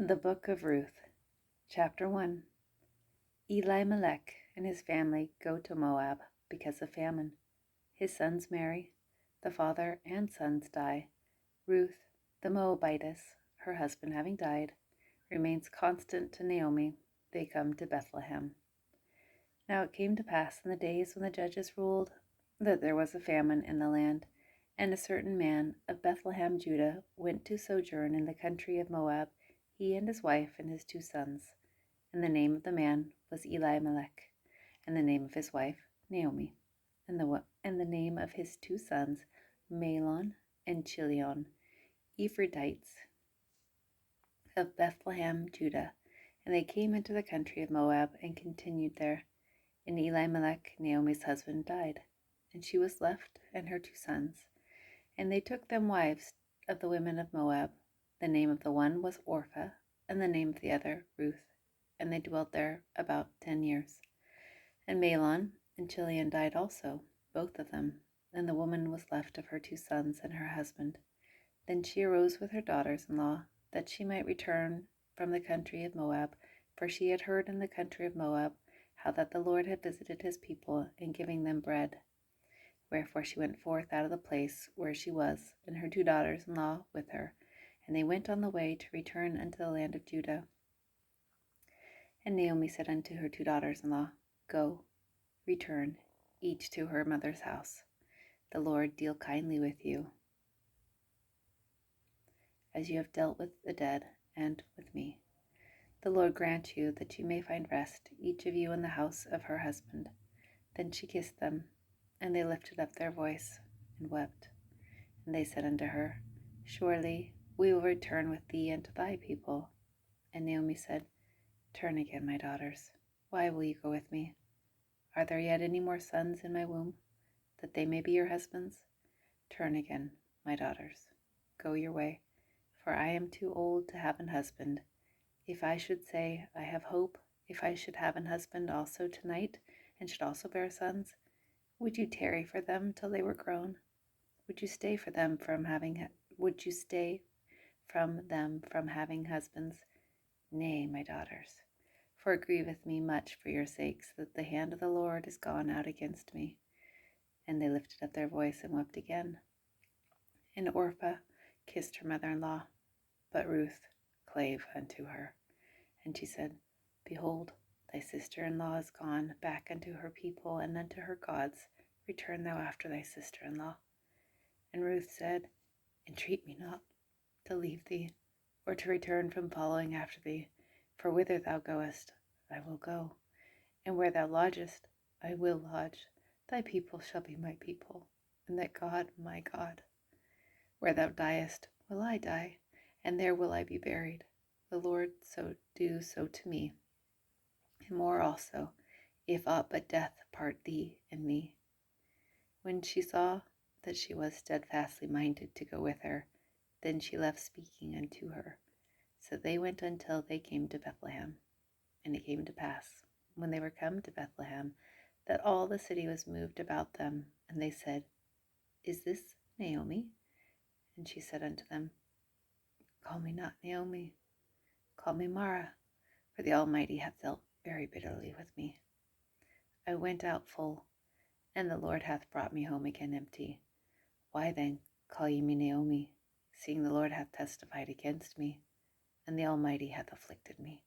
The Book of Ruth, Chapter 1. Elimelech and his family go to Moab because of famine. His sons marry. The father and sons die. Ruth, the Moabitess, her husband having died, remains constant to Naomi. They come to Bethlehem. Now it came to pass in the days when the judges ruled that there was a famine in the land, and a certain man of Bethlehem, Judah, went to sojourn in the country of Moab, he and his wife and his 2 sons. And the name of the man was Elimelech, and the name of his wife Naomi, and the name of his 2 sons Mahlon and Chilion, Ephratites of Bethlehem, Judah. And they came into the country of Moab and continued there. And Elimelech, Naomi's husband, died, and she was left and her 2 sons. And they took them wives of the women of Moab. The name of the one was Orpah, and the name of the other Ruth. And they dwelt there about 10 years. And Mahlon and Chilion died also, both of them, and the woman was left of her 2 sons and her husband. Then she arose with her daughters-in-law, that she might return from the country of Moab, for she had heard in the country of Moab how that the Lord had visited his people in giving them bread. Wherefore she went forth out of the place where she was, and her 2 daughters-in-law with her, and they went on the way to return unto the land of Judah. And Naomi said unto her 2 daughters-in-law, Go, return, each to her mother's house. The Lord deal kindly with you, as you have dealt with the dead and with me. The Lord grant you that you may find rest, each of you in the house of her husband. Then she kissed them, and they lifted up their voice and wept. And they said unto her, Surely we will return with thee unto thy people. And Naomi said, Turn again, my daughters. Why will you go with me? Are there yet any more sons in my womb, that they may be your husbands? Turn again, my daughters. Go your way, for I am too old to have an husband. If I should say, I have hope, if I should have an husband also tonight, and should also bear sons, would you tarry for them till they were grown? Would you stay from them from having husbands? Nay, my daughters, for it grieveth me much for your sakes that the hand of the Lord is gone out against me. And they lifted up their voice and wept again. And Orpah kissed her mother-in-law, but Ruth clave unto her. And she said, Behold, thy sister-in-law is gone back unto her people and unto her gods. Return thou after thy sister-in-law. And Ruth said, Entreat me not to leave thee, or to return from following after thee. For whither thou goest, I will go, and where thou lodgest, I will lodge. Thy people shall be my people, and thy God my God. Where thou diest, will I die, and there will I be buried. The Lord so do so to me, and more also, if aught but death part thee and me. When she saw that she was steadfastly minded to go with her, then she left speaking unto her. So they went until they came to Bethlehem. And it came to pass, when they were come to Bethlehem, that all the city was moved about them, and they said, Is this Naomi? And she said unto them, Call me not Naomi, call me Mara, for the Almighty hath dealt very bitterly with me. I went out full, and the Lord hath brought me home again empty. Why then call ye me Naomi, seeing the Lord hath testified against me, and the Almighty hath afflicted me?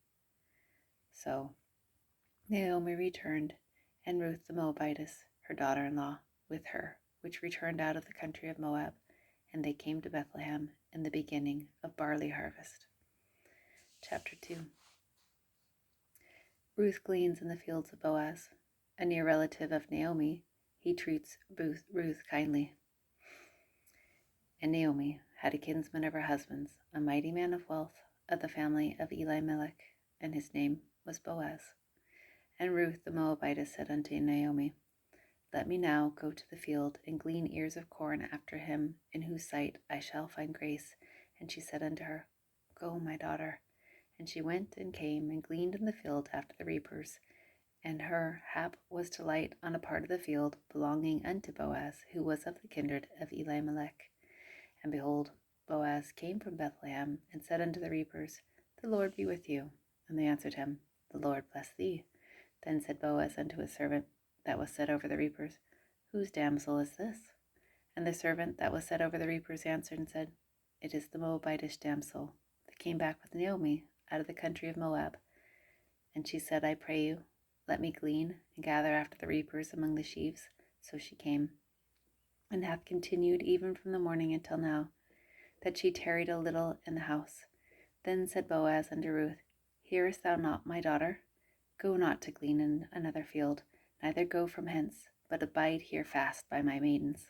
So Naomi returned, and Ruth the Moabitess, her daughter-in-law, with her, which returned out of the country of Moab, and they came to Bethlehem in the beginning of barley harvest. Chapter 2. Ruth gleans in the fields of Boaz. A near relative of Naomi, he treats Ruth kindly. And Naomi had a kinsman of her husband's, a mighty man of wealth, of the family of Elimelech, and his name was Boaz. And Ruth the Moabitess said unto Naomi, Let me now go to the field and glean ears of corn after him, in whose sight I shall find grace. And she said unto her, Go, my daughter. And she went and came and gleaned in the field after the reapers. And her hap was to light on a part of the field belonging unto Boaz, who was of the kindred of Elimelech. And behold, Boaz came from Bethlehem, and said unto the reapers, The Lord be with you. And they answered him, The Lord bless thee. Then said Boaz unto his servant that was set over the reapers, Whose damsel is this? And the servant that was set over the reapers answered and said, It is the Moabitish damsel that came back with Naomi out of the country of Moab. And she said, I pray you, let me glean and gather after the reapers among the sheaves. So she came, and hath continued even from the morning until now, that she tarried a little in the house. Then said Boaz unto Ruth, Hearest thou not, my daughter? Go not to glean in another field, neither go from hence, but abide here fast by my maidens.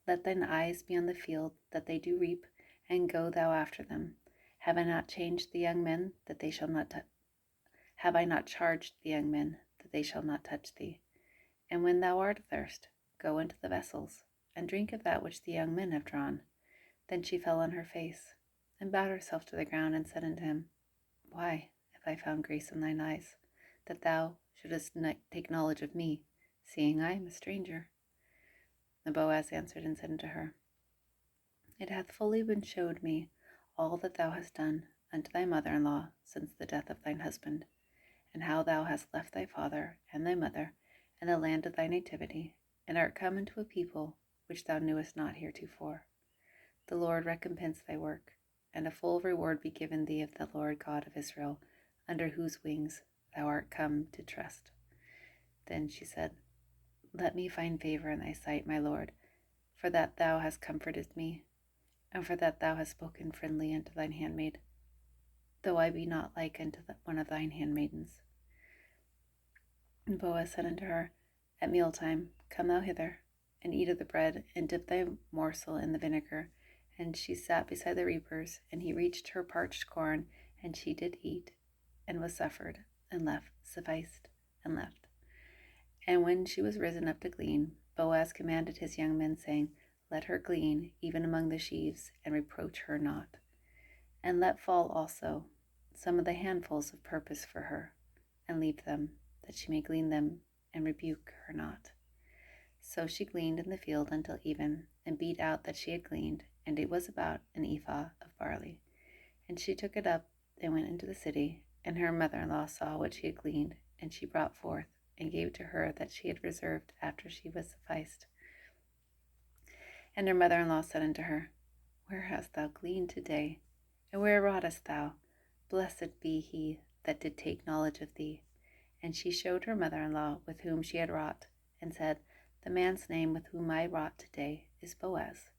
Let thine eyes be on the field that they do reap, and go thou after them. Have I not charged the young men that they shall not touch thee? And when thou art athirst, go into the vessels, and drink of that which the young men have drawn. Then she fell on her face, and bowed herself to the ground, and said unto him, Why have I found grace in thine eyes, that thou shouldest take knowledge of me, seeing I am a stranger? And Boaz answered and said unto her, It hath fully been showed me all that thou hast done unto thy mother-in-law since the death of thine husband, and how thou hast left thy father and thy mother and the land of thy nativity, and art come into a people which thou knewest not heretofore. The Lord recompense thy work, and a full reward be given thee of the Lord God of Israel, under whose wings thou art come to trust. Then she said, Let me find favor in thy sight, my Lord, for that thou hast comforted me, and for that thou hast spoken friendly unto thine handmaid, though I be not like unto one of thine handmaidens. And Boaz said unto her, At mealtime come thou hither, and eat of the bread, and dip thy morsel in the vinegar. And she sat beside the reapers, and he reached her parched corn, and she did eat, and was suffered, and sufficed, and left. And when she was risen up to glean, Boaz commanded his young men, saying, Let her glean, even among the sheaves, and reproach her not. And let fall also some of the handfuls of purpose for her, and leave them, that she may glean them, and rebuke her not. So she gleaned in the field until even, and beat out that she had gleaned, and it was about an ephah of barley. And she took it up, and went into the city, and her mother-in-law saw what she had gleaned, and she brought forth, and gave to her that she had reserved after she was sufficed. And her mother-in-law said unto her, Where hast thou gleaned today? And where wroughtest thou? Blessed be he that did take knowledge of thee. And she showed her mother-in-law with whom she had wrought, and said, The man's name with whom I wrought today is Boaz.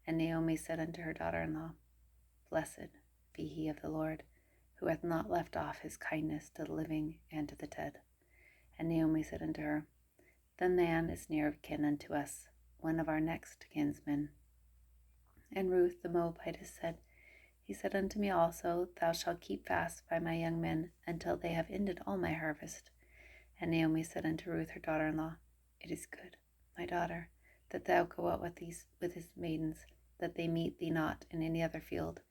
And Naomi said unto her daughter-in-law, Blessed be he of the Lord, who hath not left off his kindness to the living and to the dead. And Naomi said unto her, The man is near of kin unto us, one of our next kinsmen. And Ruth the Moabitess said, He said unto me also, Thou shalt keep fast by my young men until they have ended all my harvest. And Naomi said unto Ruth her daughter-in-law, It is good, my daughter, that thou go out with his maidens, that they meet thee not in any other field.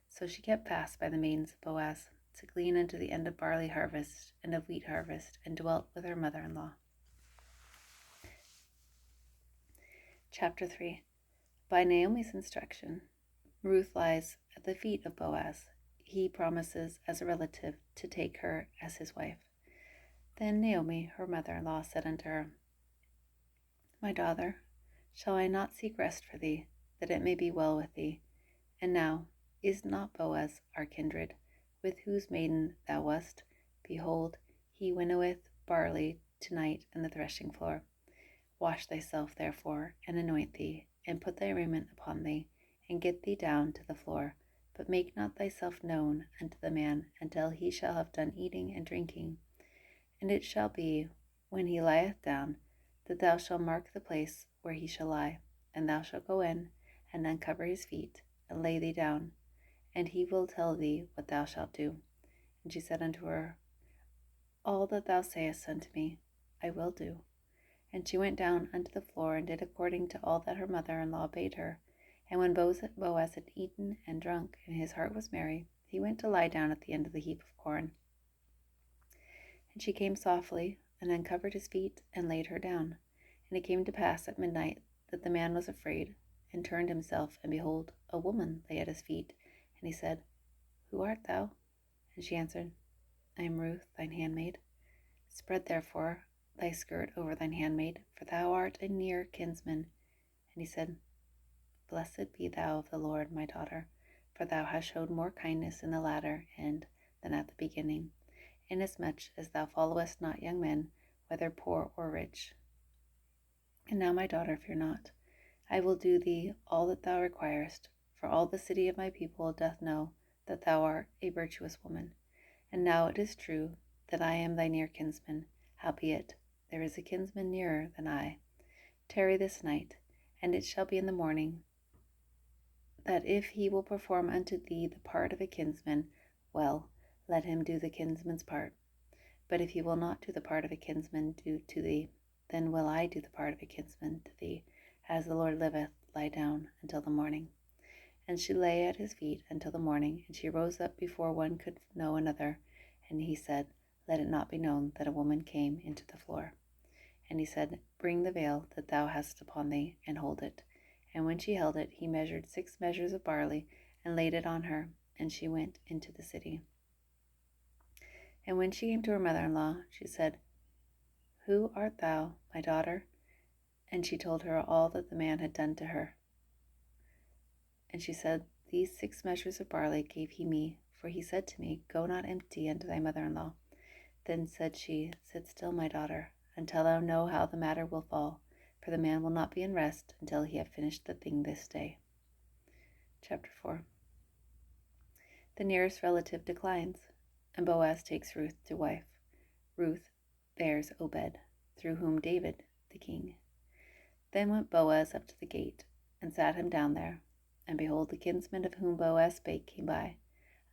So she kept fast by the maidens of Boaz, to glean unto the end of barley harvest and of wheat harvest, and dwelt with her mother-in-law. Chapter 3. By Naomi's instruction, Ruth lies at the feet of Boaz. He promises as a relative to take her as his wife. Then Naomi, her mother-in-law, said unto her, My daughter, shall I not seek rest for thee, that it may be well with thee? And now, is not Boaz our kindred, with whose maiden thou wast? Behold, he winnoweth barley tonight in the threshing floor. Wash thyself, therefore, and anoint thee, and put thy raiment upon thee, and get thee down to the floor. But make not thyself known unto the man until he shall have done eating and drinking. And it shall be, when he lieth down, that thou shalt mark the place where he shall lie, and thou shalt go in, and uncover his feet, and lay thee down, and he will tell thee what thou shalt do. And she said unto her, All that thou sayest unto me, I will do. And she went down unto the floor, and did according to all that her mother-in-law bade her. And when Boaz had eaten and drunk, and his heart was merry, he went to lie down at the end of the heap of corn. And she came softly, and uncovered his feet, and laid her down. And it came to pass at midnight that the man was afraid, and turned himself, and behold, a woman lay at his feet. And he said, Who art thou? And she answered, I am Ruth, thine handmaid. Spread therefore thy skirt over thine handmaid, for thou art a near kinsman. And he said, Blessed be thou of the Lord, my daughter, for thou hast showed more kindness in the latter end than at the beginning, inasmuch as thou followest not young men, whether poor or rich. And now, my daughter, fear not. I will do thee all that thou requirest, for all the city of my people doth know that thou art a virtuous woman. And now it is true that I am thy near kinsman, howbeit there is a kinsman nearer than I. Tarry this night, and it shall be in the morning, that if he will perform unto thee the part of a kinsman, well, let him do the kinsman's part. But if he will not do the part of a kinsman do to thee, then will I do the part of a kinsman to thee. As the Lord liveth, lie down until the morning. And she lay at his feet until the morning, and she rose up before one could know another. And he said, Let it not be known that a woman came into the floor. And he said, Bring the veil that thou hast upon thee, and hold it. And when she held it, he measured 6 measures of barley, and laid it on her, and she went into the city. And when she came to her mother-in-law, she said, Who art thou, my daughter? And she told her all that the man had done to her. And she said, These 6 measures of barley gave he me, for he said to me, Go not empty unto thy mother-in-law. Then said she, Sit still, my daughter, until thou know how the matter will fall, for the man will not be in rest until he have finished the thing this day. Chapter 4. The nearest relative declines, and Boaz takes Ruth to wife. Ruth bears Obed, through whom David the king. Then went Boaz up to the gate, and sat him down there. And behold, the kinsman of whom Boaz spake came by,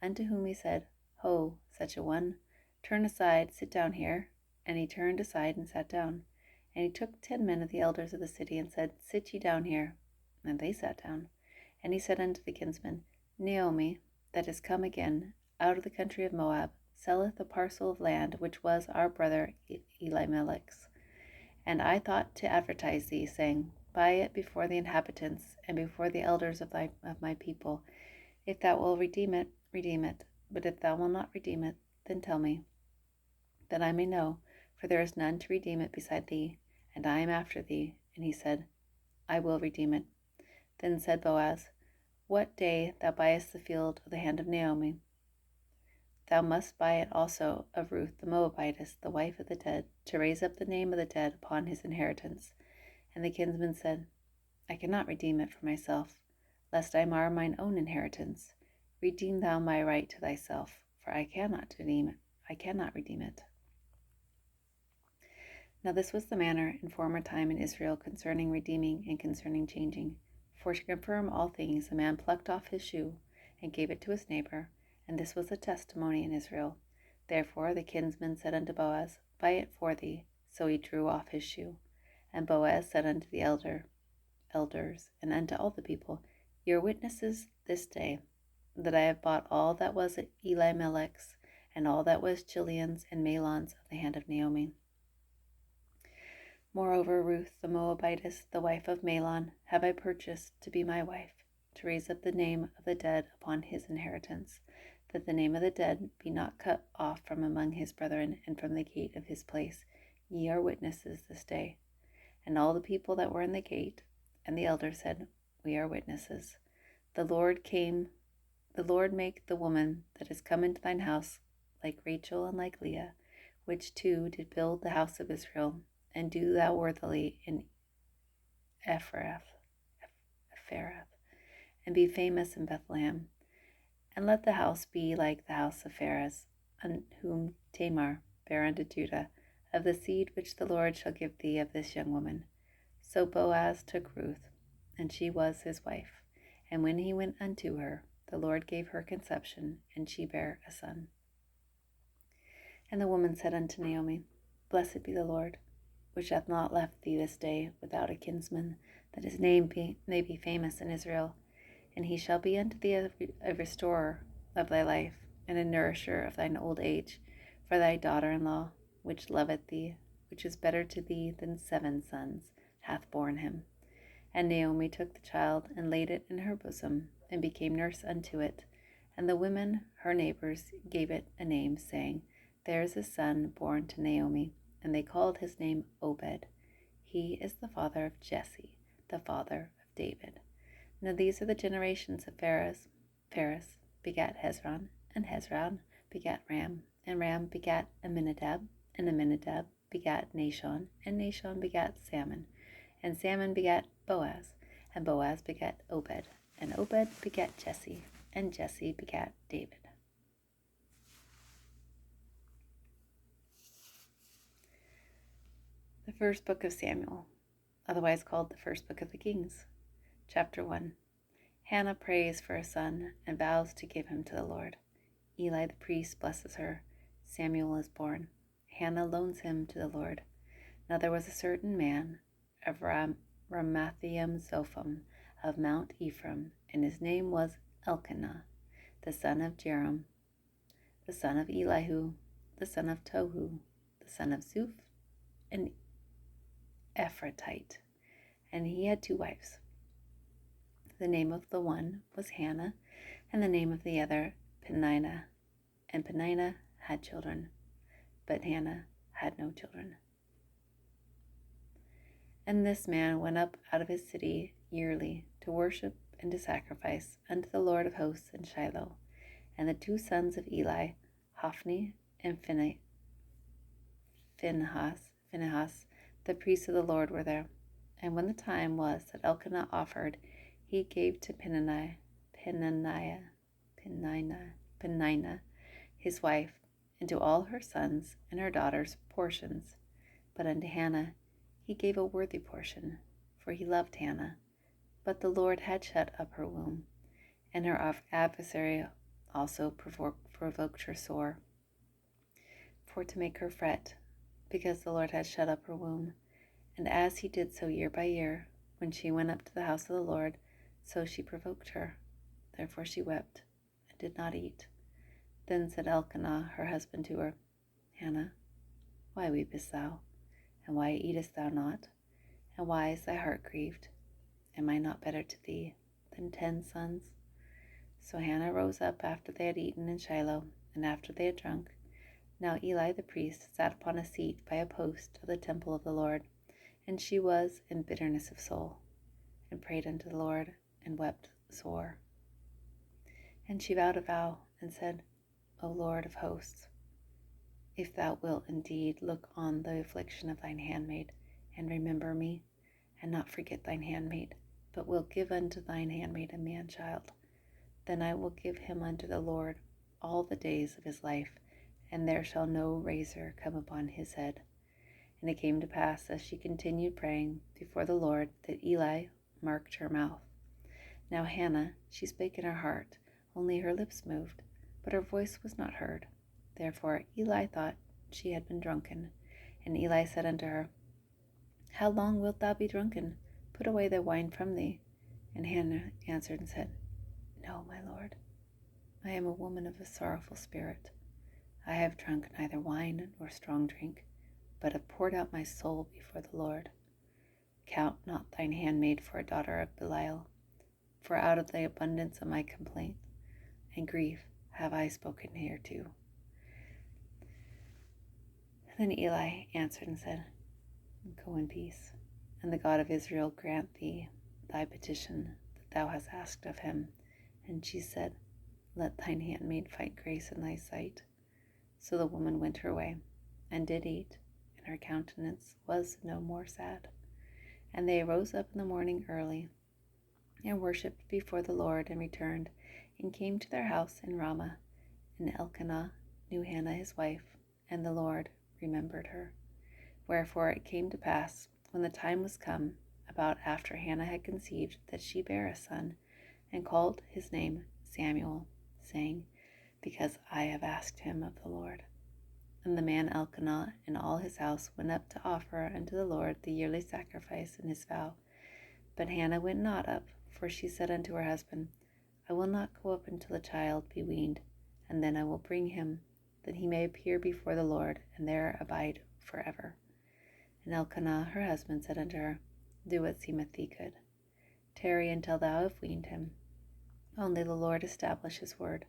unto whom he said, Ho, such a one, turn aside, sit down here. And he turned aside and sat down. And he took 10 men of the elders of the city, and said, Sit ye down here. And they sat down. And he said unto the kinsman, Naomi, that is come again out of the country of Moab, selleth a parcel of land which was our brother Elimelech's. And I thought to advertise thee, saying, Buy it before the inhabitants, and before the elders of my people. If thou wilt redeem it, redeem it. But if thou wilt not redeem it, then tell me, that I may know, for there is none to redeem it beside thee, and I am after thee. And he said, I will redeem it. Then said Boaz, What day thou buyest the field of the hand of Naomi, thou must buy it also of Ruth the Moabitess, the wife of the dead, to raise up the name of the dead upon his inheritance. And the kinsman said, I cannot redeem it for myself, lest I mar mine own inheritance. Redeem thou my right to thyself, for I cannot redeem it. Now this was the manner in former time in Israel concerning redeeming and concerning changing. For to confirm all things, a man plucked off his shoe and gave it to his neighbor, and this was a testimony in Israel. Therefore the kinsman said unto Boaz, Buy it for thee. So he drew off his shoe. And Boaz said unto the elders, and unto all the people, Ye are witnesses this day, that I have bought all that was Elimelech's, and all that was Chilion's and Mahlon's of the hand of Naomi. Moreover, Ruth the Moabitess, the wife of Mahlon, have I purchased to be my wife, to raise up the name of the dead upon his inheritance, that the name of the dead be not cut off from among his brethren and from the gate of his place. Ye are witnesses this day. And all the people that were in the gate and the elders said, We are witnesses. The Lord make the woman that is come into thine house like Rachel and like Leah, which two did build the house of Israel, and do thou worthily in Ephrath, and be famous in Bethlehem. And let the house be like the house of Pharez, whom Tamar bare unto Judah, of the seed which the Lord shall give thee of this young woman. So Boaz took Ruth, and she was his wife. And when he went unto her, the Lord gave her conception, and she bare a son. And the woman said unto Naomi, Blessed be the Lord, which hath not left thee this day without a kinsman, that his name may be famous in Israel. And he shall be unto thee a restorer of thy life, and a nourisher of thine old age, for thy daughter-in-law, which loveth thee, which is better to thee than 7 sons, hath borne him. And Naomi took the child, and laid it in her bosom, and became nurse unto it. And the women, her neighbors, gave it a name, saying, There is a son born to Naomi. And they called his name Obed. He is the father of Jesse, the father of David. Now these are the generations of Phares. Phares begat Hezron, and Hezron begat Ram, and Ram begat Amminadab, and Amminadab begat Nahshon, and Nahshon begat Salmon, and Salmon begat Boaz, and Boaz begat Obed, and Obed begat Jesse, and Jesse begat David. The first book of Samuel, otherwise called the first book of the Kings. Chapter 1. Hannah prays for a son and vows to give him to the Lord. Eli the priest blesses her. Samuel is born. Hannah loans him to the Lord. Now there was a certain man of Ramathaim Zophim of Mount Ephraim, and his name was Elkanah, the son of Jerem, the son of Elihu, the son of Tohu, the son of Zuph, an Ephratite. And he had 2 wives. The name of the one was Hannah, and the name of the other Peninnah. And Peninnah had children, but Hannah had no children. And this man went up out of his city yearly to worship and to sacrifice unto the Lord of hosts in Shiloh. And the 2 sons of Eli, Hophni and Phinehas, the priests of the Lord, were there. And when the time was that Elkanah offered, he gave to Peninnah, his wife, and to all her sons and her daughters portions. But unto Hannah he gave a worthy portion, for he loved Hannah. But the Lord had shut up her womb, and her adversary also provoked her sore, for to make her fret, because the Lord had shut up her womb. And as he did so year by year, when she went up to the house of the Lord, so she provoked her. Therefore she wept, and did not eat. Then said Elkanah her husband to her, Hannah, why weepest thou? And why eatest thou not? And why is thy heart grieved? Am I not better to thee than 10 sons? So Hannah rose up after they had eaten in Shiloh, and after they had drunk. Now Eli the priest sat upon a seat by a post of the temple of the Lord, and she was in bitterness of soul, and prayed unto the Lord, and wept sore. And she vowed a vow, and said, O Lord of hosts, if thou wilt indeed look on the affliction of thine handmaid, and remember me, and not forget thine handmaid, but wilt give unto thine handmaid a man-child, then I will give him unto the Lord all the days of his life, and there shall no razor come upon his head. And it came to pass, as she continued praying before the Lord, that Eli marked her mouth. Now Hannah, she spake in her heart, only her lips moved, but her voice was not heard. Therefore Eli thought she had been drunken. And Eli said unto her, How long wilt thou be drunken? Put away the wine from thee. And Hannah answered and said, No, my Lord, I am a woman of a sorrowful spirit. I have drunk neither wine nor strong drink, but have poured out my soul before the Lord. Count not thine handmaid for a daughter of Belial, for out of the abundance of my complaint and grief have I spoken hereto. Then Eli answered and said, Go in peace, and the God of Israel grant thee thy petition that thou hast asked of him. And she said, Let thine handmaid find grace in thy sight. So the woman went her way, and did eat, and her countenance was no more sad. And they arose up in the morning early, and worshipped before the Lord, and returned, and came to their house in Ramah. And Elkanah knew Hannah his wife, and the Lord remembered her. Wherefore it came to pass, when the time was come, about after Hannah had conceived, that she bare a son, and called his name Samuel, saying, Because I have asked him of the Lord. And the man Elkanah and all his house went up to offer unto the Lord the yearly sacrifice and his vow. But Hannah went not up, for she said unto her husband, I will not go up until the child be weaned, and then I will bring him, that he may appear before the Lord, and there abide forever. And Elkanah her husband said unto her, Do what seemeth thee good. Tarry until thou have weaned him. Only the Lord establish his word.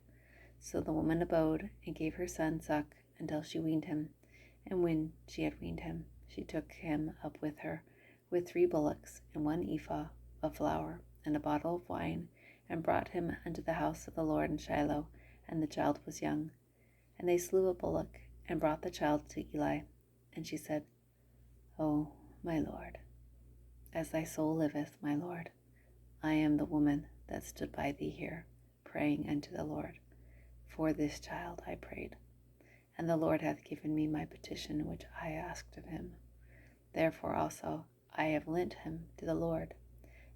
So the woman abode and gave her son suck until she weaned him. And when she had weaned him, she took him up with her, with 3 bullocks and 1 ephah of flour and a bottle of wine, and brought him unto the house of the Lord in Shiloh, and the child was young. And they slew a bullock, and brought the child to Eli. And she said, O my Lord, as thy soul liveth, my Lord, I am the woman that stood by thee here, praying unto the Lord. For this child I prayed, and the Lord hath given me my petition which I asked of him. Therefore also I have lent him to the Lord.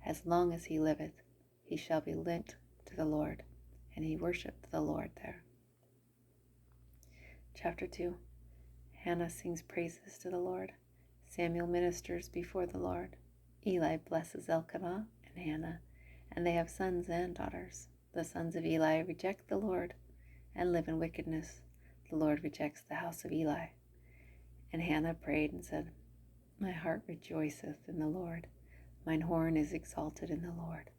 As long as he liveth, he shall be lent to the Lord. And he worshipped the Lord there. Chapter 2. Hannah sings praises to the Lord. Samuel ministers before the Lord. Eli blesses Elkanah and Hannah, and they have sons and daughters. The sons of Eli reject the Lord and live in wickedness. The Lord rejects the house of Eli. And Hannah prayed and said, My heart rejoiceth in the Lord. Mine horn is exalted in the Lord.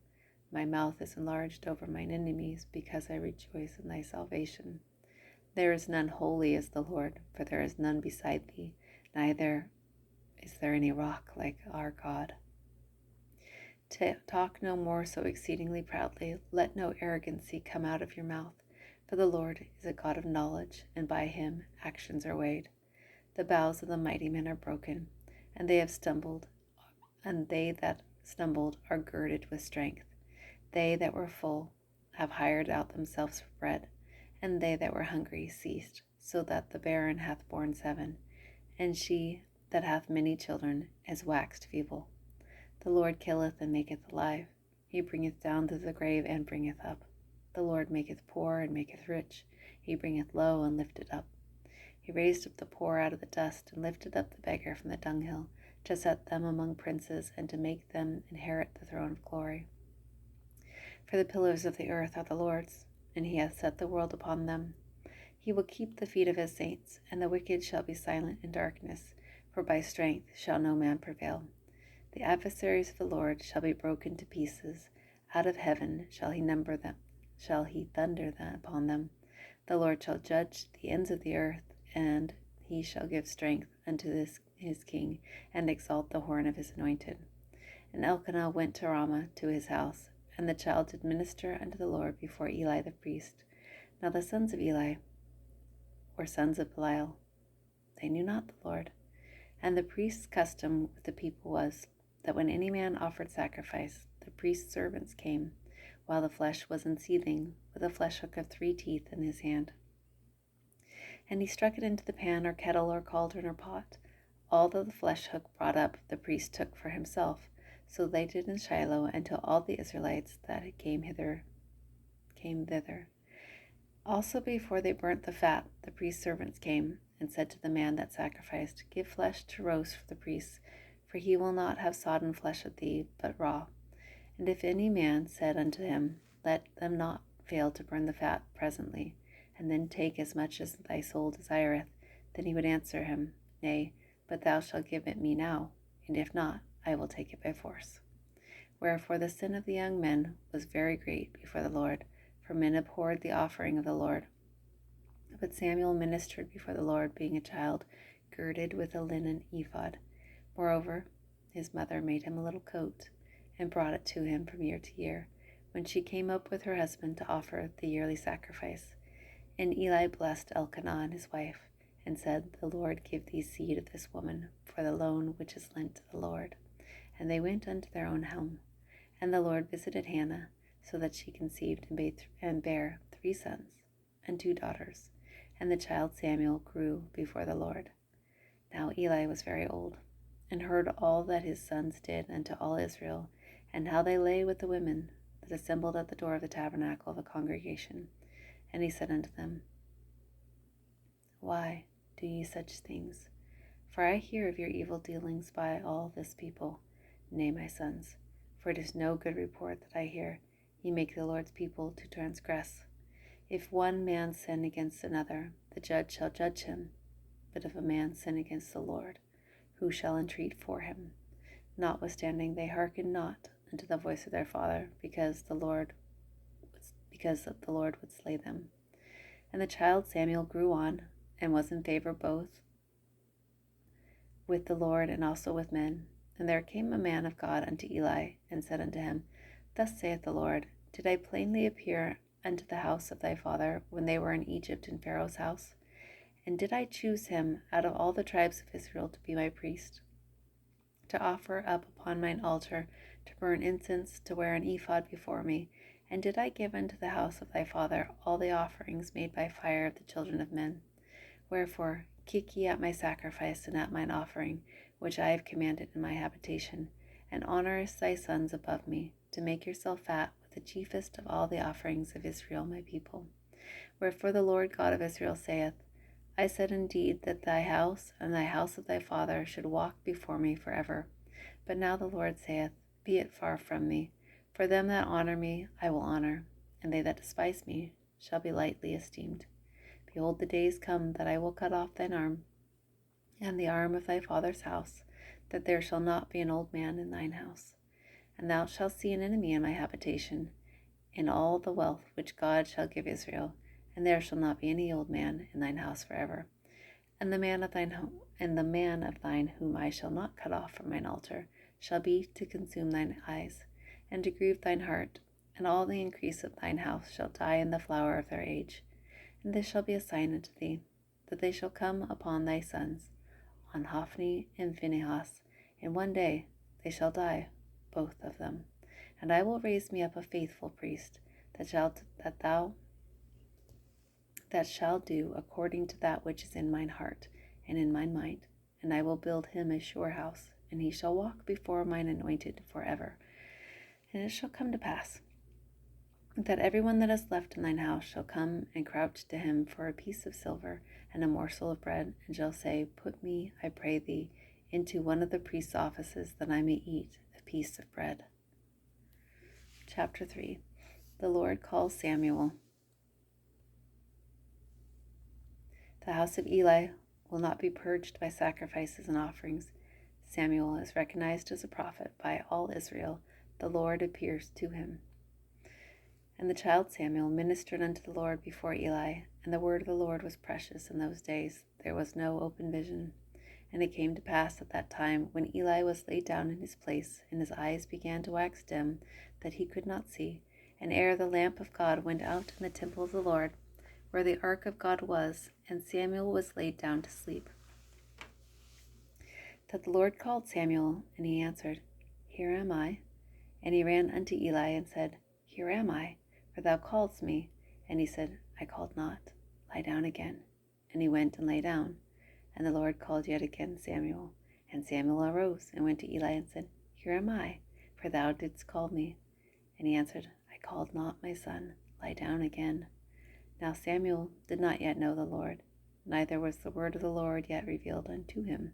My mouth is enlarged over mine enemies, because I rejoice in thy salvation. There is none holy as the Lord, for there is none beside thee, neither is there any rock like our God. Talk no more so exceedingly proudly. Let no arrogancy come out of your mouth. For the Lord is a God of knowledge, and by him actions are weighed. The bows of the mighty men are broken, and they have stumbled, and they that stumbled are girded with strength. They that were full have hired out themselves for bread, and they that were hungry ceased, so that the barren hath borne 7, and she that hath many children is waxed feeble. The Lord killeth and maketh alive. He bringeth down to the grave and bringeth up. The Lord maketh poor and maketh rich. He bringeth low and lifteth up. He raised up the poor out of the dust, and lifted up the beggar from the dunghill, to set them among princes, and to make them inherit the throne of glory. For the pillars of the earth are the Lord's, and he hath set the world upon them. He will keep the feet of his saints, and the wicked shall be silent in darkness, for by strength shall no man prevail. The adversaries of the Lord shall be broken to pieces. Out of heaven shall he thunder upon them. The Lord shall judge the ends of the earth, and he shall give strength unto his king, and exalt the horn of his anointed. And Elkanah went to Ramah to his house, and the child did minister unto the Lord before Eli the priest. Now the sons of Eli were sons of Belial. They knew not the Lord. And the priest's custom with the people was, that when any man offered sacrifice, the priest's servants came, while the flesh was in seething, with a flesh hook of 3 teeth in his hand. And he struck it into the pan or kettle or cauldron or pot. All that the flesh hook brought up, the priest took for himself. So they did in Shiloh until all the Israelites that came thither. Also before they burnt the fat, the priest's servants came, and said to the man that sacrificed, Give flesh to roast for the priest, for he will not have sodden flesh of thee, but raw. And if any man said unto him, Let them not fail to burn the fat presently, and then take as much as thy soul desireth, then he would answer him, Nay, but thou shalt give it me now, and if not, I will take it by force. Wherefore the sin of the young men was very great before the Lord, for men abhorred the offering of the Lord. But Samuel ministered before the Lord, being a child, girded with a linen ephod. Moreover, his mother made him a little coat, and brought it to him from year to year, when she came up with her husband to offer the yearly sacrifice. And Eli blessed Elkanah and his wife, and said, The Lord give thee seed of this woman, for the loan which is lent to the Lord. And they went unto their own home. And the Lord visited Hannah, so that she conceived and bare 3 sons and 2 daughters. And the child Samuel grew before the Lord. Now Eli was very old, and heard all that his sons did unto all Israel, and how they lay with the women that assembled at the door of the tabernacle of the congregation. And he said unto them, Why do ye such things? For I hear of your evil dealings by all this people. Nay, my sons, for it is no good report that I hear. Ye make the Lord's people to transgress. If one man sin against another, the judge shall judge him. But if a man sin against the Lord, who shall entreat for him? Notwithstanding they hearkened not unto the voice of their father, because the Lord would slay them. And the child Samuel grew on, and was in favor both with the Lord and also with men. And there came a man of God unto Eli, and said unto him, Thus saith the Lord, Did I plainly appear unto the house of thy father when they were in Egypt in Pharaoh's house? And did I choose him out of all the tribes of Israel to be my priest, to offer up upon mine altar, to burn incense, to wear an ephod before me? And did I give unto the house of thy father all the offerings made by fire of the children of men? Wherefore, keep ye at my sacrifice and at mine offering, which I have commanded in my habitation, and honourest thy sons above me, to make yourself fat with the chiefest of all the offerings of Israel my people. Wherefore the Lord God of Israel saith, I said indeed that thy house and thy house of thy father should walk before me forever. But now the Lord saith, Be it far from me. For them that honour me I will honour, and they that despise me shall be lightly esteemed. Behold, the days come that I will cut off thine arm, and the arm of thy father's house, that there shall not be an old man in thine house. And thou shalt see an enemy in my habitation, in all the wealth which God shall give Israel, and there shall not be any old man in thine house forever. And the man of thine whom I shall not cut off from mine altar shall be to consume thine eyes, and to grieve thine heart, and all the increase of thine house shall die in the flower of their age. And this shall be a sign unto thee, that they shall come upon thy sons, on Hophni and Phinehas. In one day they shall die, both of them. And I will raise me up a faithful priest, that shall do according to that which is in mine heart and in mine mind. And I will build him a sure house, and he shall walk before mine anointed forever. And it shall come to pass, that everyone that is left in thine house shall come and crouch to him for a piece of silver and a morsel of bread, and shall say, Put me, I pray thee, into one of the priest's offices, that I may eat a piece of bread. Chapter 3. The Lord calls Samuel. The house of Eli will not be purged by sacrifices and offerings. Samuel is recognized as a prophet by all Israel. The Lord appears to him. And the child Samuel ministered unto the Lord before Eli, and the word of the Lord was precious in those days. There was no open vision. And it came to pass at that time, when Eli was laid down in his place, and his eyes began to wax dim, that he could not see, and ere the lamp of God went out in the temple of the Lord, where the ark of God was, and Samuel was laid down to sleep, that the Lord called Samuel, and he answered, Here am I. And he ran unto Eli and said, Here am I, for thou calledst me. And he said, I called not. Lie down again. And he went and lay down. And the Lord called yet again Samuel. And Samuel arose and went to Eli and said, Here am I, for thou didst call me. And he answered, I called not, my son. Lie down again. Now Samuel did not yet know the Lord, neither was the word of the Lord yet revealed unto him.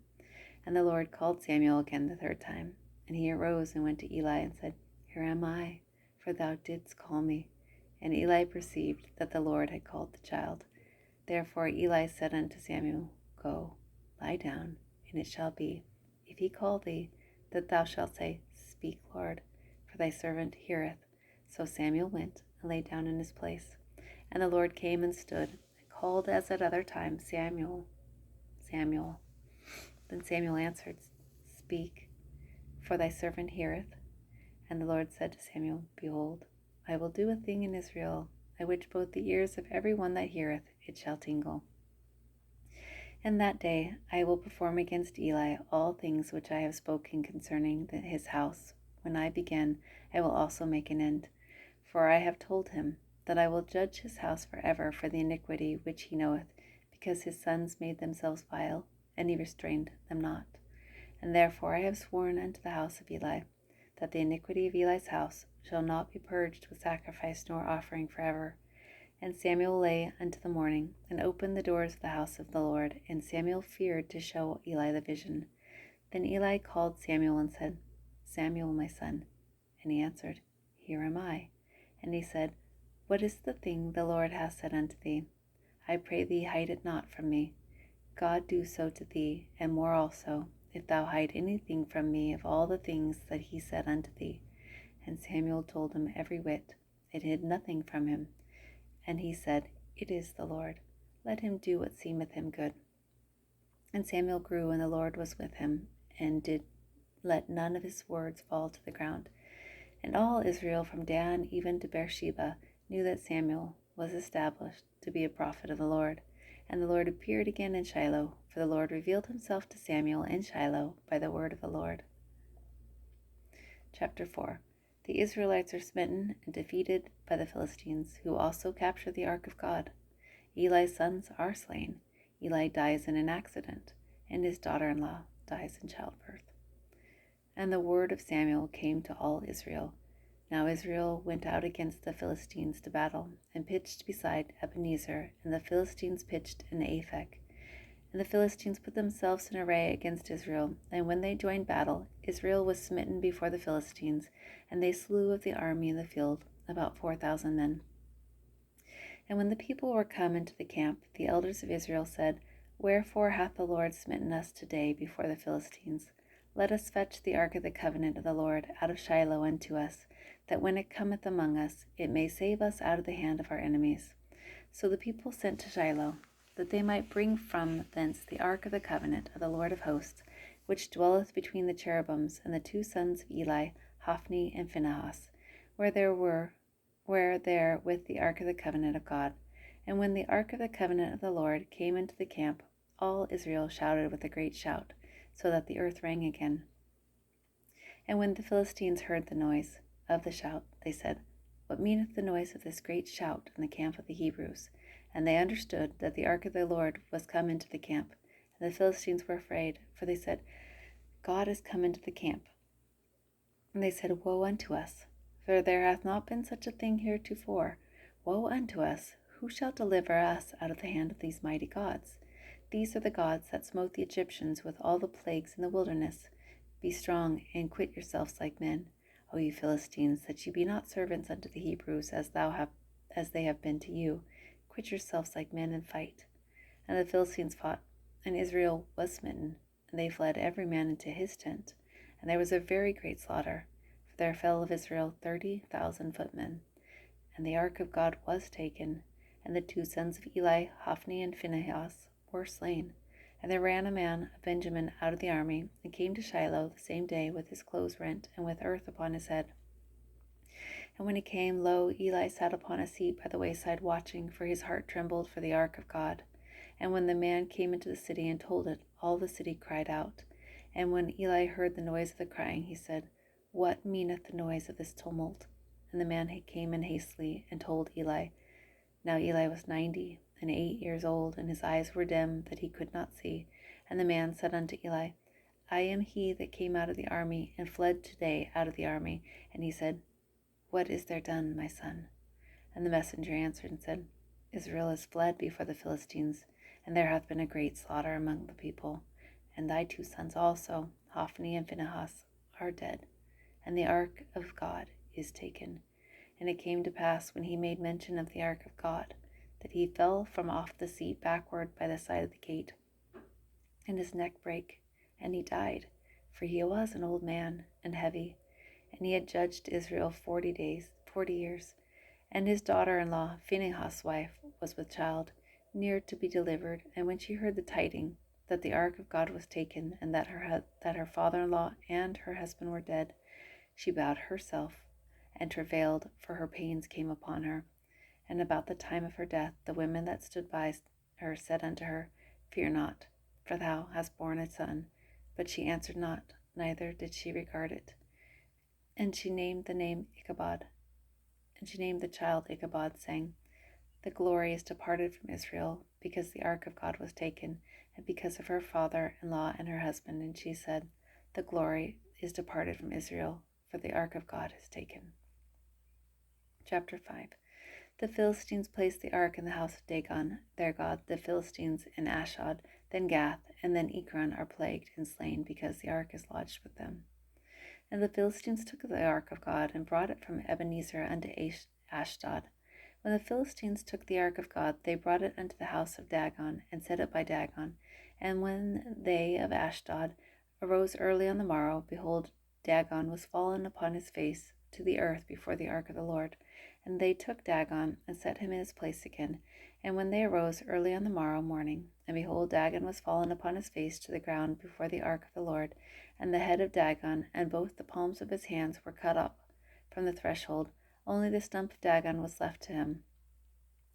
And the Lord called Samuel again the third time. And he arose and went to Eli and said, Here am I, for thou didst call me. And Eli perceived that the Lord had called the child. Therefore Eli said unto Samuel, Go, lie down, and it shall be, if he call thee, that thou shalt say, Speak, Lord, for thy servant heareth. So Samuel went and lay down in his place. And the Lord came and stood, and called as at other times, Samuel, Samuel. Then Samuel answered, Speak, for thy servant heareth. And the Lord said to Samuel, Behold, I will do a thing in Israel, at which both the ears of every one that heareth it shall tingle. And that day I will perform against Eli all things which I have spoken concerning his house. When I begin, I will also make an end. For I have told him that I will judge his house forever for the iniquity which he knoweth, because his sons made themselves vile, and he restrained them not. And therefore I have sworn unto the house of Eli, that the iniquity of Eli's house shall not be purged with sacrifice nor offering forever. And Samuel lay unto the morning, and opened the doors of the house of the Lord, and Samuel feared to show Eli the vision. Then Eli called Samuel and said, Samuel, my son. And he answered, Here am I. And he said, What is the thing the Lord hath said unto thee? I pray thee, hide it not from me. God do so to thee, and more also, if thou hide anything from me of all the things that he said unto thee. And Samuel told him every whit. It hid nothing from him. And he said, It is the Lord. Let him do what seemeth him good. And Samuel grew, and the Lord was with him, and did let none of his words fall to the ground. And all Israel from Dan even to Beersheba knew that Samuel was established to be a prophet of the Lord. And the Lord appeared again in Shiloh, for the Lord revealed himself to Samuel in Shiloh by the word of the Lord. Chapter 4. The Israelites are smitten and defeated by the Philistines, who also capture the ark of God. Eli's sons are slain. Eli dies in an accident, and his daughter-in-law dies in childbirth. And the word of Samuel came to all Israel. Now Israel went out against the Philistines to battle, and pitched beside Ebenezer, and the Philistines pitched in Aphek. And the Philistines put themselves in array against Israel, and when they joined battle, Israel was smitten before the Philistines, and they slew of the army in the field about 4,000 men. And when the people were come into the camp, the elders of Israel said, Wherefore hath the Lord smitten us today before the Philistines? Let us fetch the ark of the covenant of the Lord out of Shiloh unto us, that when it cometh among us, it may save us out of the hand of our enemies. So the people sent to Shiloh, that they might bring from thence the ark of the covenant of the Lord of hosts, which dwelleth between the cherubims, and the two sons of Eli, Hophni and Phinehas, where there with the ark of the covenant of God. And when the ark of the covenant of the Lord came into the camp, all Israel shouted with a great shout, so that the earth rang again. And when the Philistines heard the noise of the shout, they said, What meaneth the noise of this great shout in the camp of the Hebrews? And they understood that the ark of the Lord was come into the camp. And the Philistines were afraid, for they said, God is come into the camp. And they said, Woe unto us! For there hath not been such a thing heretofore. Woe unto us! Who shall deliver us out of the hand of these mighty gods? These are the gods that smote the Egyptians with all the plagues in the wilderness. Be strong, and quit yourselves like men, O ye Philistines, that ye be not servants unto the Hebrews, as they have been to you. Quit yourselves like men, and fight. And the Philistines fought, and Israel was smitten, and they fled every man into his tent. And there was a very great slaughter, for there fell of Israel 30,000 footmen. And the ark of God was taken, and the two sons of Eli, Hophni and Phinehas, were slain. And there ran a man of Benjamin out of the army, and came to Shiloh the same day with his clothes rent, and with earth upon his head. And when he came, lo, Eli sat upon a seat by the wayside watching, for his heart trembled for the ark of God. And when the man came into the city and told it, all the city cried out. And when Eli heard the noise of the crying, he said, What meaneth the noise of this tumult? And the man came in hastily and told Eli. Now Eli was 98 years old, and his eyes were dim, that he could not see. And the man said unto Eli, I am he that came out of the army, and fled today out of the army. And he said, What is there done, my son? And the messenger answered and said, Israel is fled before the Philistines, and there hath been a great slaughter among the people. And thy two sons also, Hophni and Phinehas, are dead, and the ark of God is taken. And it came to pass, when he made mention of the ark of God, that he fell from off the seat backward by the side of the gate, and his neck brake, and he died, for he was an old man and heavy, and he had judged Israel 40 years. And his daughter-in-law, Phinehas' wife, was with child, near to be delivered. And when she heard the tiding that the ark of God was taken, and that her father-in-law and her husband were dead, she bowed herself and travailed, for her pains came upon her. And about the time of her death, the women that stood by her said unto her, Fear not, for thou hast borne a son. But she answered not, neither did she regard it. And she named the name Ichabod. And she named the child Ichabod, saying, The glory is departed from Israel, because the ark of God was taken, and because of her father-in-law and her husband. And she said, The glory is departed from Israel, for the ark of God is taken. Chapter 5. The Philistines placed the ark in the house of Dagon, their god. The Philistines in Ashdod, then Gath, and then Ekron are plagued and slain, because the ark is lodged with them. And the Philistines took the ark of God, and brought it from Ebenezer unto Ashdod. When the Philistines took the ark of God, they brought it unto the house of Dagon, and set it by Dagon. And when they of Ashdod arose early on the morrow, behold, Dagon was fallen upon his face to the earth before the ark of the Lord. And they took Dagon, and set him in his place again. And when they arose early on the morrow morning, and behold, Dagon was fallen upon his face to the ground before the ark of the Lord, and the head of Dagon and both the palms of his hands were cut up from the threshold, only the stump of Dagon was left to him.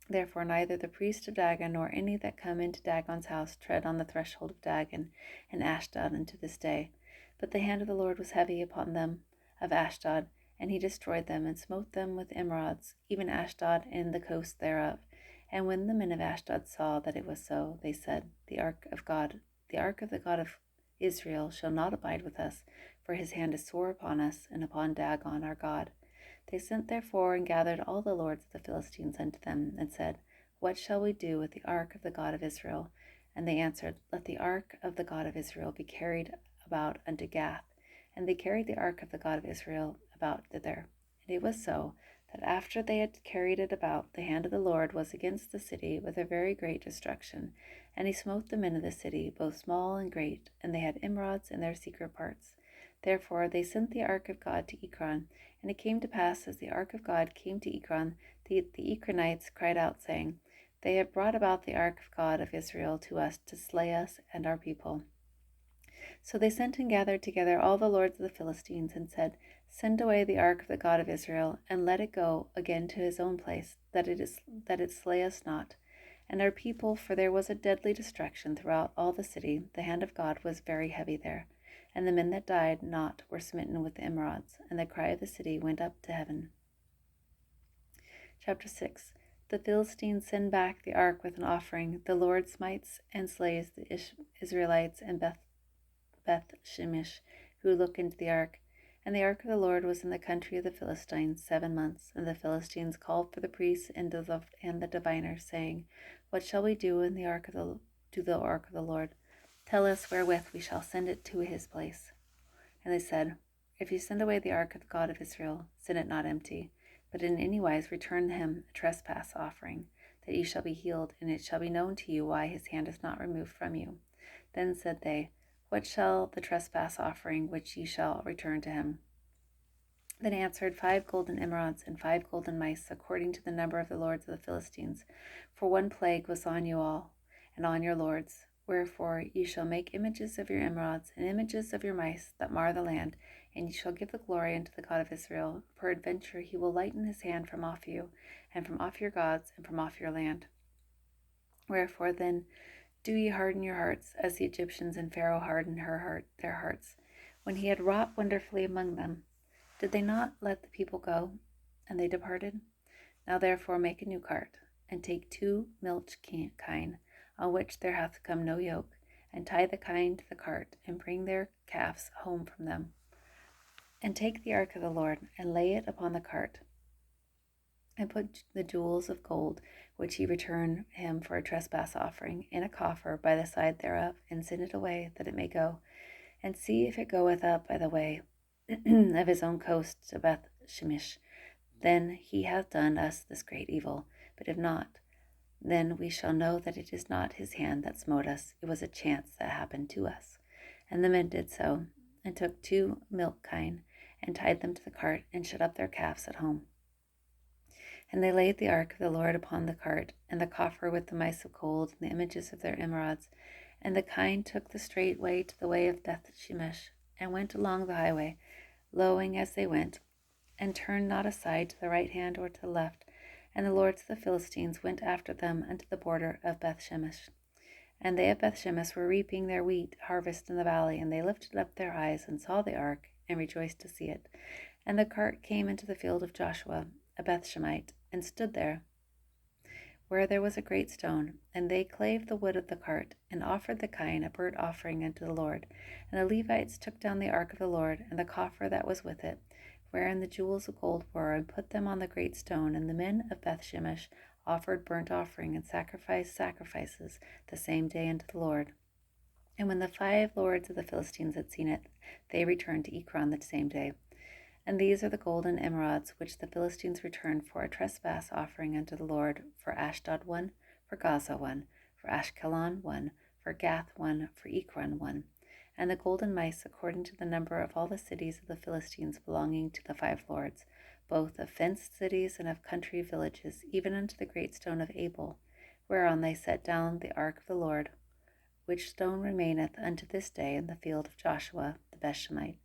Therefore neither the priest of Dagon nor any that come into Dagon's house tread on the threshold of Dagon and Ashdod unto this day. But the hand of the Lord was heavy upon them of Ashdod, and he destroyed them, and smote them with emerods, even Ashdod and the coast thereof. And when the men of Ashdod saw that it was so, they said, the ark of the God of Israel shall not abide with us, for his hand is sore upon us, and upon Dagon our God. They sent therefore and gathered all the lords of the Philistines unto them, and said, What shall we do with the ark of the God of Israel? And they answered, Let the ark of the God of Israel be carried about unto Gath. And they carried the ark of the God of Israel about thither. And it was so, that after they had carried it about, the hand of the Lord was against the city with a very great destruction. And he smote the men of the city, both small and great, and they had emerods in their secret parts. Therefore they sent the ark of God to Ekron. And it came to pass, as the ark of God came to Ekron, the Ekronites cried out, saying, They have brought about the ark of God of Israel to us to slay us and our people. So they sent and gathered together all the lords of the Philistines, and said, Send away the ark of the God of Israel, and let it go again to his own place, that it slay us not, and our people, for there was a deadly destruction throughout all the city. The hand of God was very heavy there. And the men that died not were smitten with the emerods, and the cry of the city went up to heaven. Chapter 6. The Philistines send back the ark with an offering. The Lord smites and slays the Israelites and Beth Shemesh, who look into the ark. And the ark of the Lord was in the country of the Philistines 7 months. And the Philistines called for the priests and the diviners, saying, What shall we do in the ark of the Lord? Tell us wherewith we shall send it to his place. And they said, If you send away the ark of the God of Israel, send it not empty, but in any wise return him a trespass offering, that ye shall be healed, and it shall be known to you why his hand is not removed from you. Then said they, What shall the trespass offering which ye shall return to him? Then answered 5 golden emerods and 5 golden mice, according to the number of the lords of the Philistines. For one plague was on you all, and on your lords. Wherefore ye shall make images of your emerods and images of your mice that mar the land, and ye shall give the glory unto the God of Israel. Peradventure he will lighten his hand from off you, and from off your gods, and from off your land. Wherefore then do ye harden your hearts, as the Egyptians and Pharaoh hardened their hearts, when he had wrought wonderfully among them. Did they not let the people go? And they departed? Now therefore make a new cart, and take 2 milch kine, on which there hath come no yoke, and tie the kine to the cart, and bring their calves home from them. And take the ark of the Lord, and lay it upon the cart, and put the jewels of gold, which ye return him for a trespass offering, in a coffer by the side thereof, and send it away, that it may go. And see if it goeth up by the way of his own coast to Beth Shemesh. Then he hath done us this great evil. But if not, then we shall know that it is not his hand that smote us. It was a chance that happened to us. And the men did so, and took 2 milch kine, and tied them to the cart, and shut up their calves at home. And they laid the ark of the Lord upon the cart, and the coffer with the mice of gold, and the images of their emerods. And the kine took the straight way to the way of Beth Shemesh, and went along the highway, lowing as they went, and turned not aside to the right hand or to the left. And the lords of the Philistines went after them unto the border of Beth Shemesh. And they of Beth Shemesh were reaping their wheat harvest in the valley, and they lifted up their eyes and saw the ark, and rejoiced to see it. And the cart came into the field of Joshua, a Bethshemite, and stood there, where there was a great stone. And they clave the wood of the cart, and offered the kine a burnt offering unto the Lord. And the Levites took down the ark of the Lord, and the coffer that was with it, wherein the jewels of gold were, and put them on the great stone. And the men of Beth Shemesh offered burnt offering and sacrifices the same day unto the Lord. And when the 5 lords of the Philistines had seen it, they returned to Ekron the same day. And these are the golden emerods which the Philistines returned for a trespass offering unto the Lord: for Ashdod 1, for Gaza 1, for Ashkelon 1, for Gath 1, for Ekron 1. And the golden mice according to the number of all the cities of the Philistines belonging to the 5 lords, both of fenced cities and of country villages, even unto the great stone of Abel, whereon they set down the ark of the Lord, which stone remaineth unto this day in the field of Joshua the Bethshemite.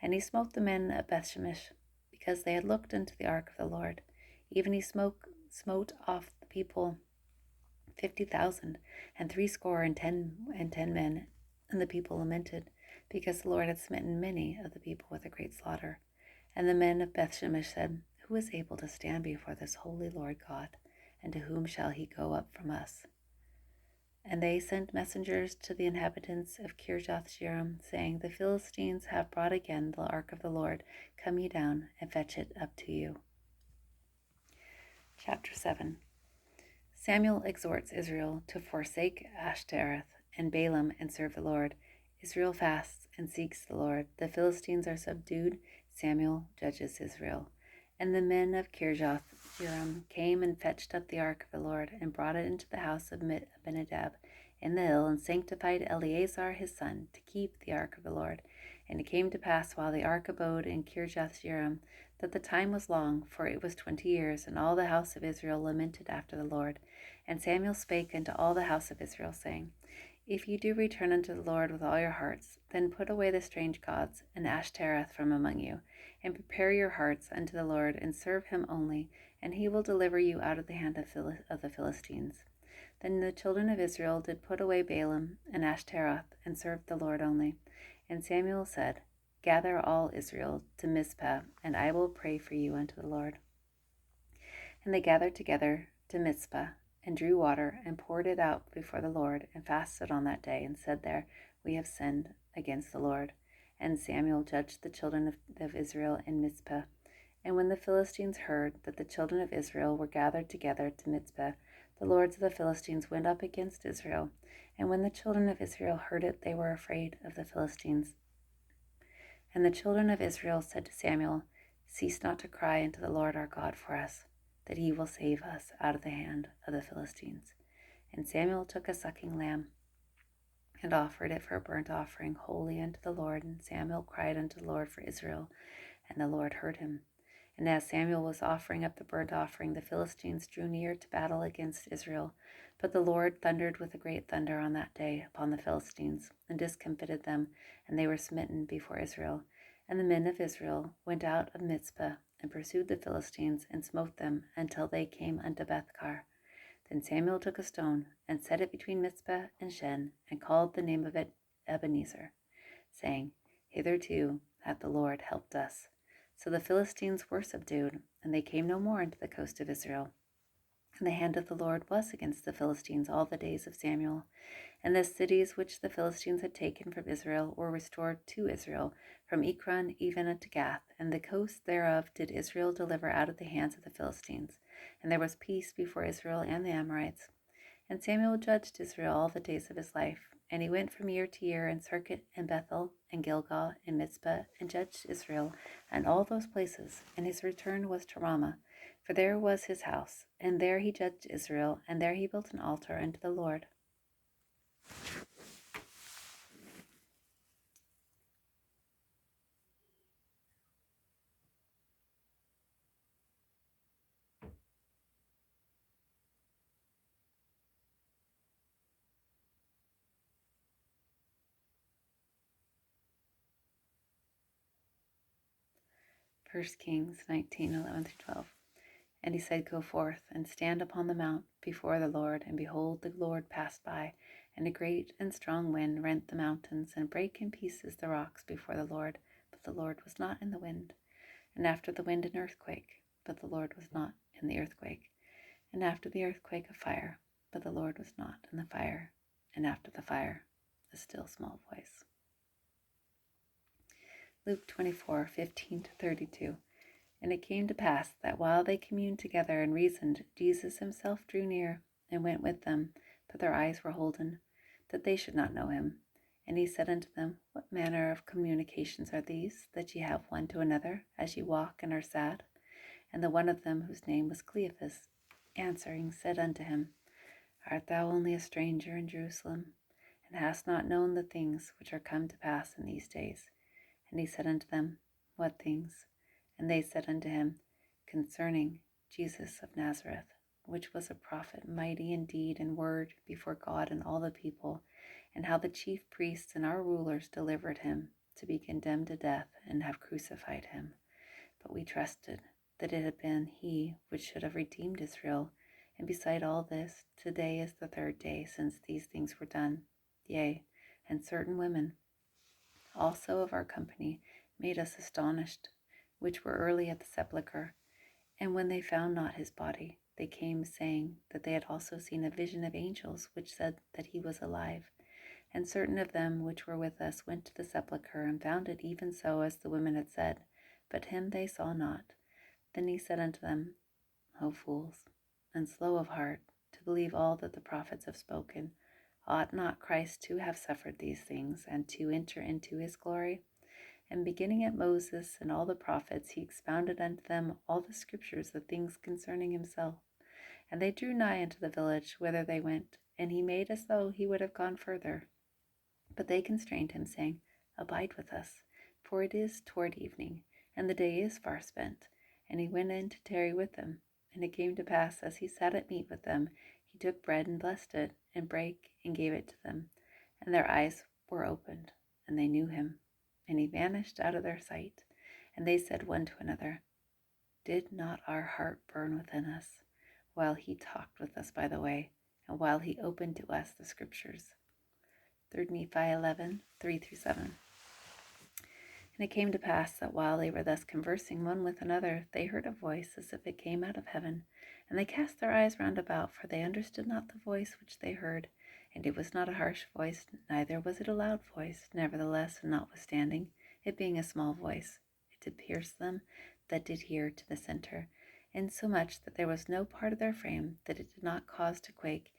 And he smote the men of Bethshemesh, because they had looked into the ark of the Lord. Even he smote off the people 50,000, and 60 men. And the people lamented, because the Lord had smitten many of the people with a great slaughter. And the men of Bethshemesh said, Who is able to stand before this holy Lord God? And to whom shall he go up from us? And they sent messengers to the inhabitants of Kirjath-jearim, saying, The Philistines have brought again the ark of the Lord. Come ye down, and fetch it up to you. Chapter 7. Samuel exhorts Israel to forsake Ashtoreth and Balaam and serve the Lord. Israel fasts and seeks the Lord. The Philistines are subdued. Samuel judges Israel. And the men of Kirjath-jearim came and fetched up the ark of the Lord, and brought it into the house of Abinadab in the hill, and sanctified Eleazar his son to keep the ark of the Lord. And it came to pass, while the ark abode in Kirjath-jearim, that the time was long, for it was 20 years, and all the house of Israel lamented after the Lord. And Samuel spake unto all the house of Israel, saying, If ye do return unto the Lord with all your hearts, then put away the strange gods and Ashtoreth from among you, and prepare your hearts unto the Lord, and serve him only, and he will deliver you out of the hand of the Philistines. Then the children of Israel did put away Balaam and Ashtaroth, and served the Lord only. And Samuel said, Gather all Israel to Mizpah, and I will pray for you unto the Lord. And they gathered together to Mizpah, and drew water, and poured it out before the Lord, and fasted on that day, and said there, We have sinned against the Lord. And Samuel judged the children of Israel in Mizpah. And when the Philistines heard that the children of Israel were gathered together to Mizpah, the lords of the Philistines went up against Israel. And when the children of Israel heard it, they were afraid of the Philistines. And the children of Israel said to Samuel, Cease not to cry unto the Lord our God for us, that he will save us out of the hand of the Philistines. And Samuel took a sucking lamb, and offered it for a burnt offering wholly unto the Lord. And Samuel cried unto the Lord for Israel, and the Lord heard him. And as Samuel was offering up the burnt offering, the Philistines drew near to battle against Israel. But the Lord thundered with a great thunder on that day upon the Philistines, and discomfited them, and they were smitten before Israel. And the men of Israel went out of Mizpah, and pursued the Philistines, and smote them until they came unto Bethkar. Then Samuel took a stone, and set it between Mizpah and Shen, and called the name of it Ebenezer, saying, Hitherto hath the Lord helped us. So the Philistines were subdued, and they came no more into the coast of Israel. And the hand of the Lord was against the Philistines all the days of Samuel. And the cities which the Philistines had taken from Israel were restored to Israel, from Ekron even unto Gath, and the coast thereof did Israel deliver out of the hands of the Philistines. And there was peace before Israel and the Amorites. And Samuel judged Israel all the days of his life. And he went from year to year, and circuit in Bethel, and Gilgal, and Mizpah, and judged Israel, and all those places. And his return was to Ramah, for there was his house. And there he judged Israel, and there he built an altar unto the Lord. First Kings 19:11-12. And he said, Go forth, and stand upon the mount before the Lord. And behold, the Lord passed by, and a great and strong wind rent the mountains, and brake in pieces the rocks before the Lord. But the Lord was not in the wind. And after the wind an earthquake, but the Lord was not in the earthquake. And after the earthquake a fire, but the Lord was not in the fire. And after the fire a still small voice. Luke 24:15-32. And it came to pass that while they communed together and reasoned, Jesus himself drew near and went with them, but their eyes were holden, that they should not know him. And he said unto them, What manner of communications are these, that ye have one to another, as ye walk and are sad? And the one of them, whose name was Cleophas, answering, said unto him, Art thou only a stranger in Jerusalem, and hast not known the things which are come to pass in these days? And he said unto them, What things? And they said unto him, concerning Jesus of Nazareth, which was a prophet, mighty in deed and word before God and all the people, and how the chief priests and our rulers delivered him to be condemned to death and have crucified him. But we trusted that it had been he which should have redeemed Israel. And beside all this, today is the third day since these things were done. Yea, and certain women also of our company made us astonished, which were early at the sepulchre. And when they found not his body, they came, saying that they had also seen a vision of angels, which said that he was alive. And certain of them which were with us went to the sepulchre, and found it even so as the women had said, but him they saw not. Then he said unto them, O fools, and slow of heart, to believe all that the prophets have spoken, ought not Christ to have suffered these things, and to enter into his glory? And beginning at Moses and all the prophets, he expounded unto them all the scriptures, the things concerning himself. And they drew nigh unto the village whither they went, and he made as though he would have gone further. But they constrained him, saying, Abide with us, for it is toward evening, and the day is far spent. And he went in to tarry with them. And it came to pass, as he sat at meat with them, he took bread and blessed it, and brake and gave it to them. And their eyes were opened, and they knew him. And he vanished out of their sight. And they said one to another, Did not our heart burn within us, while he talked with us by the way, and while he opened to us the scriptures? 3 Nephi 11, 3-7. And it came to pass that while they were thus conversing one with another, they heard a voice as if it came out of heaven. And they cast their eyes round about, for they understood not the voice which they heard. And it was not a harsh voice, neither was it a loud voice. Nevertheless, and notwithstanding, it being a small voice, it did pierce them that did hear to the center, insomuch that there was no part of their frame that it did not cause to quake,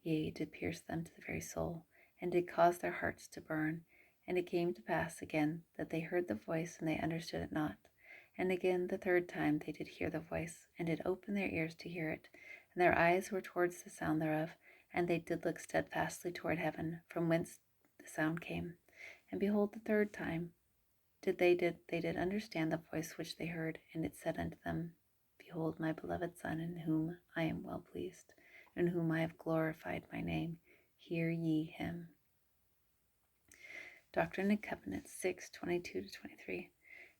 yea, it did pierce them to the very soul, and did cause their hearts to burn. And it came to pass again that they heard the voice, and they understood it not. And again the third time they did hear the voice, and did open their ears to hear it, and their eyes were towards the sound thereof, and they did look steadfastly toward heaven, from whence the sound came. And behold, the third time they did understand the voice which they heard, and it said unto them, Behold my beloved Son, in whom I am well pleased, in whom I have glorified my name. Hear ye him. Doctrine and Covenants 6:22-23.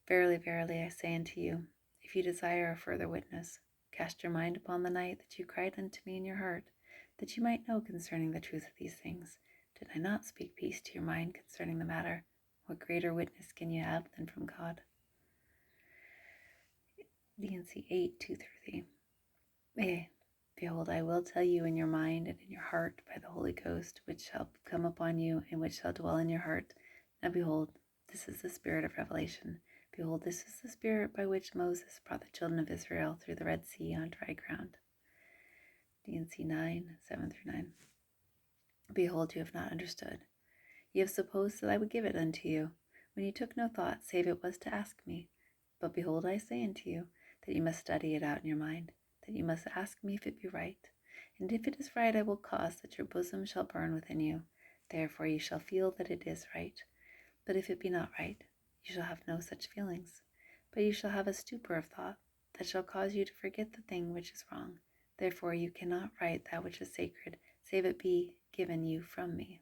Verily, verily, I say unto you, if you desire a further witness, cast your mind upon the night that you cried unto me in your heart, that you might know concerning the truth of these things. Did I not speak peace to your mind concerning the matter? What greater witness can you have than from God? D&C 8:2-3. Behold, I will tell you in your mind and in your heart by the Holy Ghost, which shall come upon you, and which shall dwell in your heart. Now behold, this is the spirit of revelation. Behold, this is the spirit by which Moses brought the children of Israel through the Red Sea on dry ground. D&C 9:7-9. Behold, you have not understood. You have supposed that I would give it unto you, when you took no thought, save it was to ask me. But behold, I say unto you, that you must study it out in your mind, that you must ask me if it be right. And if it is right, I will cause that your bosom shall burn within you. Therefore you shall feel that it is right. But if it be not right, you shall have no such feelings. But you shall have a stupor of thought, that shall cause you to forget the thing which is wrong. Therefore you cannot write that which is sacred, save it be given you from me.